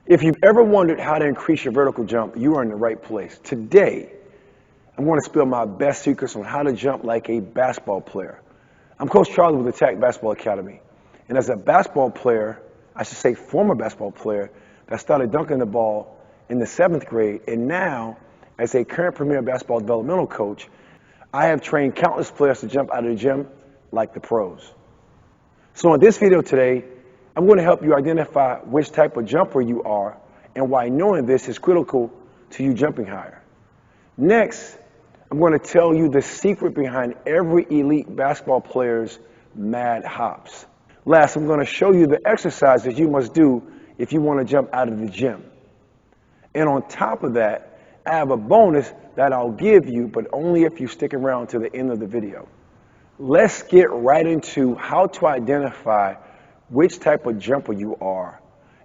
If you've ever wondered how to increase your vertical jump, you are in the right place. Today, I'm going to spill my best secrets on how to jump like a basketball player. I'm Coach Charlie with Attack Basketball Academy. And as a basketball player, I should say former basketball player, that started dunking the ball in the 7th grade, and now, as a current premier basketball developmental coach, I have trained countless players to jump out of the gym like the pros. So in this video today, I'm going to help you identify which type of jumper you are and why knowing this is critical to you jumping higher. Next, I'm going to tell you the secret behind every elite basketball player's mad hops. Last, I'm going to show you the exercises you must do if you want to jump out of the gym. And on top of that, I have a bonus that I'll give you, but only if you stick around to the end of the video. Let's get right into how to identify which type of jumper you are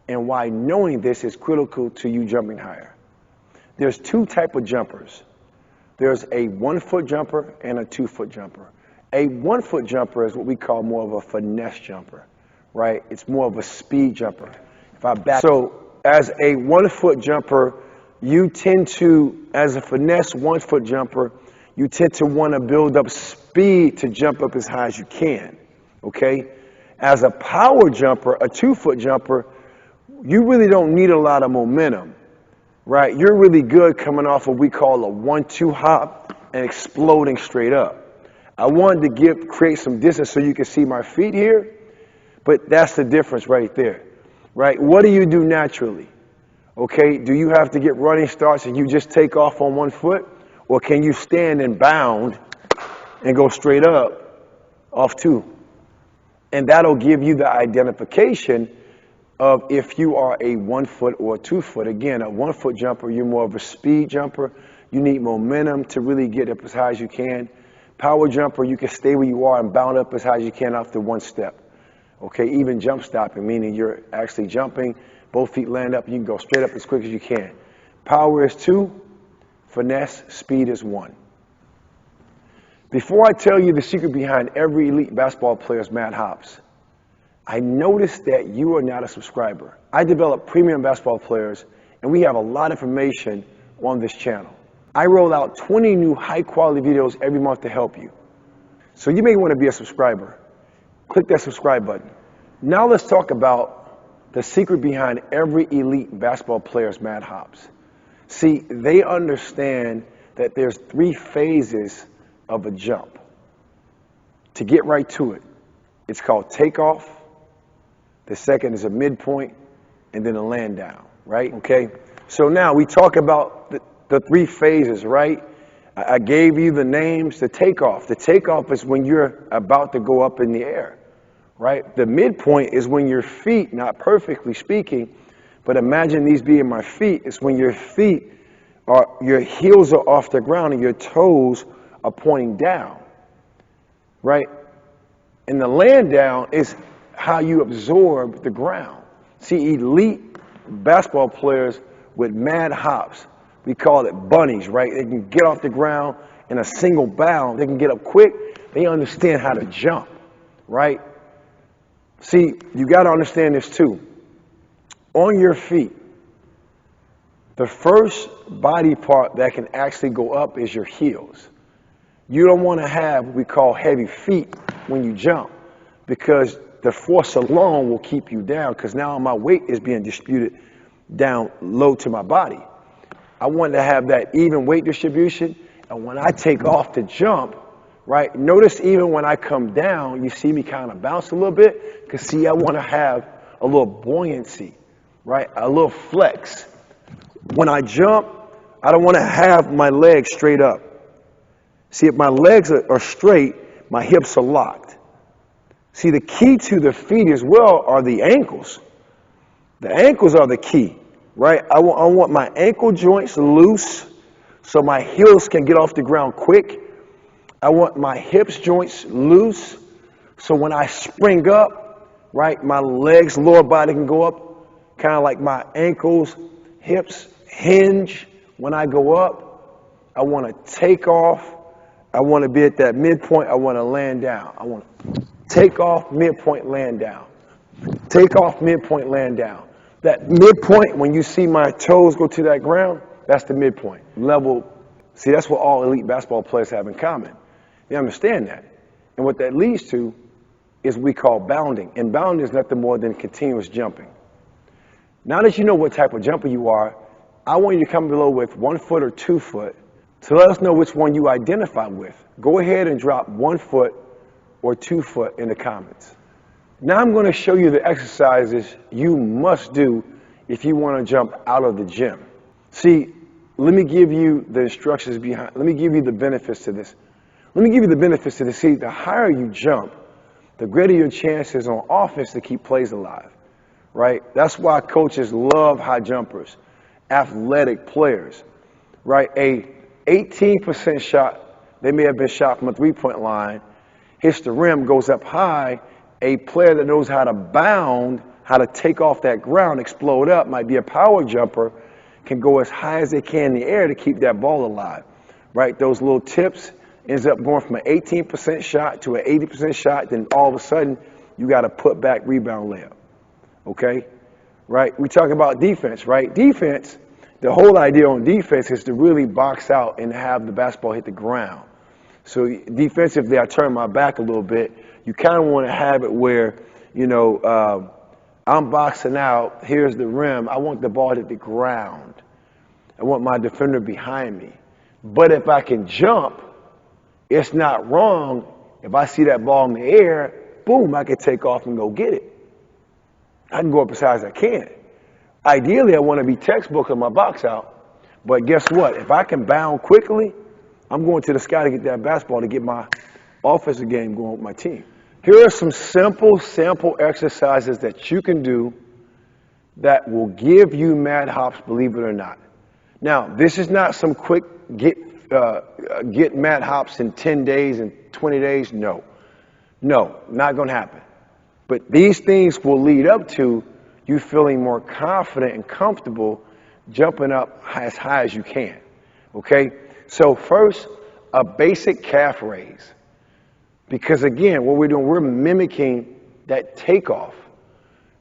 and why knowing this is critical to you jumping higher. There's two types of jumpers. There's a 1-foot jumper and a 2-foot jumper. A 1-foot jumper is what we call more of a finesse jumper, right? It's more of a speed jumper. So as a 1-foot jumper, you tend to, as a finesse 1-foot jumper, you tend to want to build up speed to jump up as high as you can, okay? As a power jumper, a 2-foot jumper, you really don't need a lot of momentum, right? You're really good coming off what we call a 1-2 hop and exploding straight up. I wanted to create some distance so you can see my feet here, but that's the difference right there, right? What do you do naturally? Okay, do you have to get running starts and you just take off on 1 foot? Or can you stand and bound and go straight up off 2? And that'll give you the identification of if you are a 1-foot or a 2-foot. Again, a 1-foot jumper, you're more of a speed jumper. You need momentum to really get up as high as you can. Power jumper, you can stay where you are and bound up as high as you can off the 1 step. Okay, even jump stopping, meaning you're actually jumping, both feet land up, you can go straight up as quick as you can. Power is 2, finesse, speed is 1. Before I tell you the secret behind every elite basketball player's mad hops, I noticed that you are not a subscriber. I develop premium basketball players, and we have a lot of information on this channel. I roll out 20 new high-quality videos every month to help you. So you may want to be a subscriber. Click that subscribe button. Now let's talk about the secret behind every elite basketball player's mad hops. See, they understand that there's 3 phases of a jump. To get right to it, it's called takeoff. The second is a midpoint, and then a land down, right? Okay. So now we talk about the 3 phases, right? I gave you the names. The takeoff. The takeoff is when you're about to go up in the air, right? The midpoint is when your feet, not perfectly speaking, but imagine these being my feet. It's when your feet your heels are off the ground and your toes are pointing down, right? And the land down is how you absorb the ground. See, elite basketball players with mad hops, we call it bunnies, right? They can get off the ground in a single bound. They can get up quick. They understand how to jump, right? See, you got to understand this too. On your feet, the first body part that can actually go up is your heels. You don't want to have what we call heavy feet when you jump, because the force alone will keep you down, because now my weight is being distributed down low to my body. I want to have that even weight distribution, and when I take off to jump, right, notice even when I come down, you see me kind of bounce a little bit, because see, I want to have a little buoyancy, right, a little flex. When I jump, I don't want to have my legs straight up. See, if my legs are straight, my hips are locked. See, the key to the feet as well are the ankles. The ankles are the key, right? I want my ankle joints loose so my heels can get off the ground quick. I want my hips joints loose so when I spring up, right, my legs, lower body can go up, kind of like my ankles, hips hinge when I go up. I want to take off. I want to be at that midpoint. I want to land down. I want to Take off, midpoint, land down. Take off, midpoint, land down. That midpoint, when you see my toes go to that ground, that's the midpoint. Level, see, that's what all elite basketball players have in common. They understand that. And what that leads to is we call bounding. And bounding is nothing more than continuous jumping. Now that you know what type of jumper you are, I want you to come below with 1 foot or 2 foot to let us know which one you identify with. Go ahead and drop 1 foot or 2 foot in the comments. Now I'm going to show you the exercises you must do if you want to jump out of the gym. See, let me give you the instructions behind, let me give you the benefits to this. Let me give you the benefits to this. See, the higher you jump, the greater your chances on offense to keep plays alive, right? That's why coaches love high jumpers, athletic players, right? A 18% shot, they may have been shot from a three-point line, hits the rim, goes up high. A player that knows how to bound, how to take off that ground, explode up, might be a power jumper, can go as high as they can in the air to keep that ball alive, right? Those little tips ends up going from an 18% shot to an 80% shot, then all of a sudden you got a put back rebound layup, okay? Right? We talk about defense, right? Defense, the whole idea on defense is to really box out and have the basketball hit the ground. So defensively, I turn my back a little bit. You kind of want to have it where, you know, I'm boxing out, here's the rim, I want the ball to hit the ground. I want my defender behind me. But if I can jump, it's not wrong. If I see that ball in the air, boom, I can take off and go get it. I can go up as high as I can. Ideally, I want to be textbook on my box out. But guess what? If I can bound quickly, I'm going to the sky to get that basketball to get my offensive game going with my team. Here are some simple sample exercises that you can do that will give you mad hops, believe it or not. Now, this is not some quick get mad hops in 10 days and 20 days. No, not going to happen. But these things will lead up to you feeling more confident and comfortable jumping up as high as you can, okay? So first, a basic calf raise. Because again, what we're doing, we're mimicking that takeoff.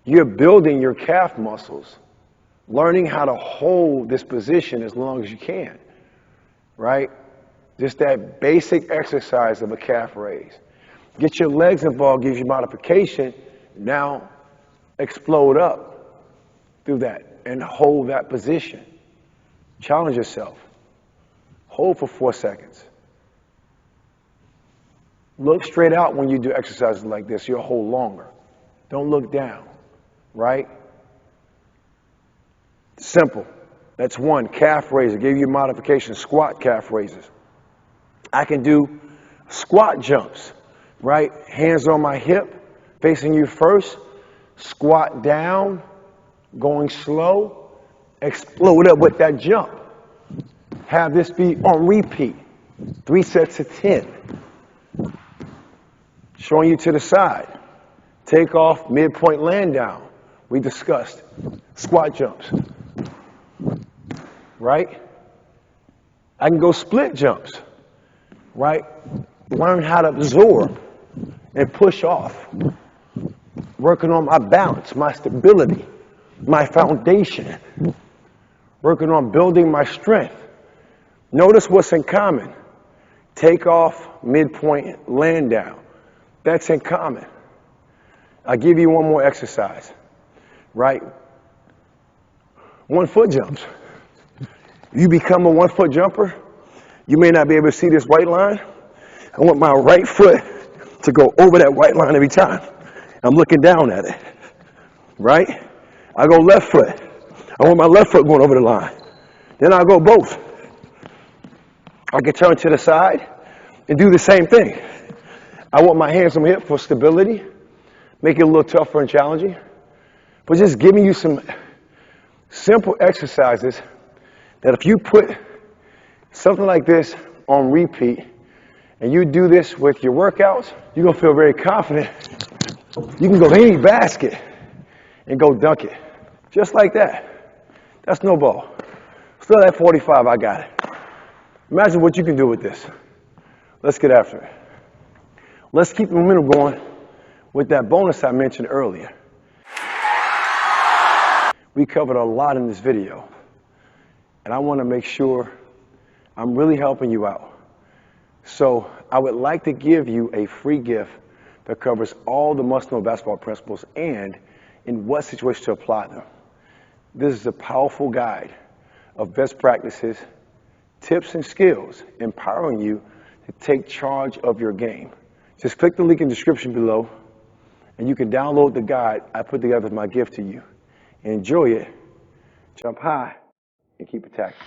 You're building your calf muscles, learning how to hold this position as long as you can, right? Just that basic exercise of a calf raise. Get your legs involved, gives you modification. Now explode up through that and hold that position. Challenge yourself. Hold for 4 seconds. Look straight out when you do exercises like this. You'll hold longer. Don't look down, right? Simple. That's one. Calf raiser. Give you modification. Squat calf raises. I can do squat jumps, right? Hands on my hip, facing you first. Squat down, going slow. Explode up with that jump. Have this be on repeat. 3 sets of 10. Showing you to the side. Take off, midpoint, land down. We discussed squat jumps. Right? I can go split jumps. Right? Learn how to absorb and push off. Working on my balance, my stability, my foundation. Working on building my strength. Notice what's in common. Take off, midpoint, land down. That's in common. I'll give you one more exercise, right? 1 foot jumps. You become a 1 foot jumper, you may not be able to see this white line. I want my right foot to go over that white line every time. I'm looking down at it, right? I go left foot. I want my left foot going over the line. Then I go both. I can turn to the side and do the same thing. I want my hands on my hip for stability, make it a little tougher and challenging, but just giving you some simple exercises that if you put something like this on repeat and you do this with your workouts, you're going to feel very confident. You can go to any basket and go dunk it. Just like that. That's no ball. Still at 45, I got it. Imagine what you can do with this. Let's get after it. Let's keep the momentum going. with that bonus I mentioned earlier. We covered a lot in this video, and I want to make sure I'm really helping you out. So I would like to give you a free gift that covers all the must-know basketball principles and in what situation to apply them. This is a powerful guide of best practices, tips, and skills, empowering you to take charge of your game. Just click the link in the description below, and you can download the guide I put together as my gift to you. Enjoy it, jump high, and keep attacking.